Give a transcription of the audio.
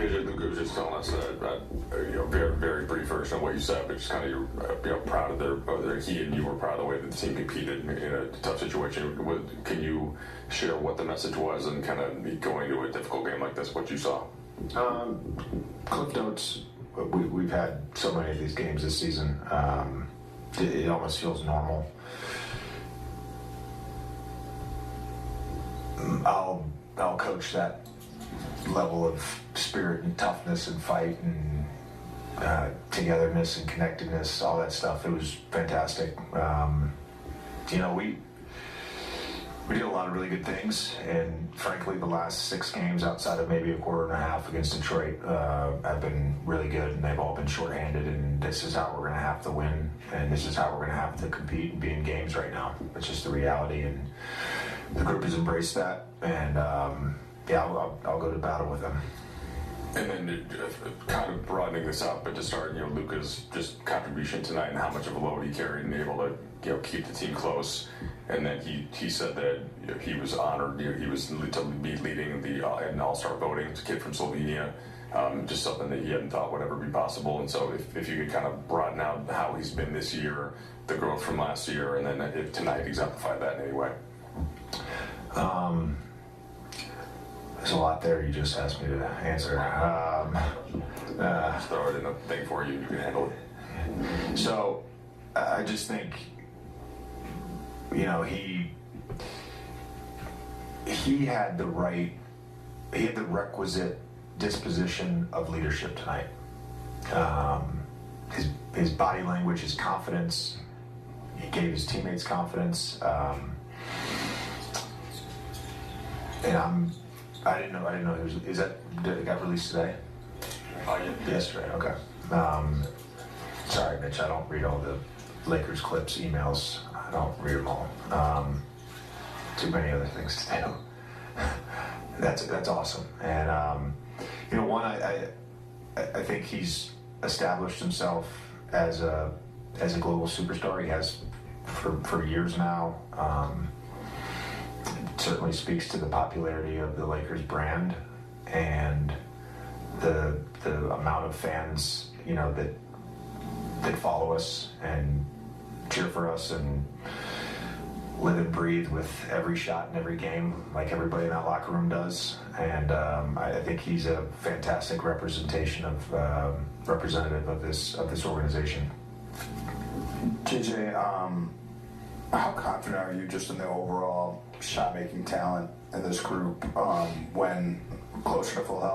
JJ, Luka was just telling us that very, very brief version of what you said, but just kind of you're proud of he and you were proud of the way that the team competed in a tough situation. Can you share what the message was and kind of going to a difficult game like this, what you saw? Cliff notes. We've had so many of these games this season. It almost feels normal. I'll coach that level of spirit and toughness and fight and togetherness and connectedness, all that stuff. It was fantastic. We did a lot of really good things, and frankly, the last 6 games outside of maybe a quarter and a half against Detroit have been really good, and they've all been shorthanded, and this is how we're going to have to win, and this is how we're going to have to compete and be in games right now. It's just the reality, and the group has embraced that, and I'll go to battle with them. And then kind of broadening this out, but to start, Luka's just contribution tonight and how much of a load he carried and able to keep the team close. And then he said that he was honored. He was to be leading in All-Star voting. It's a kid from Slovenia, just something that he hadn't thought would ever be possible. And so if you could kind of broaden out how he's been this year, the growth from last year, and then if tonight exemplified that in any way. There's a lot there you just asked me to answer. Just throw it in a thing for you. You can handle it. So I just think, he had the requisite disposition of leadership tonight. His body language, his confidence, he gave his teammates confidence. And I didn't know. Did it got released today? Yesterday. Okay. Sorry, Mitch. I don't read all the Lakers clips, emails. I don't read them all. Too many other things to do. That's awesome. And I think he's established himself as a global superstar. He has for years now. Certainly speaks to the popularity of the Lakers brand and the amount of fans that follow us and cheer for us and live and breathe with every shot in every game, like everybody in that locker room does. And I think he's a fantastic representative of this organization. JJ, how confident are you just in the overall shot-making talent in this group when closer to full health?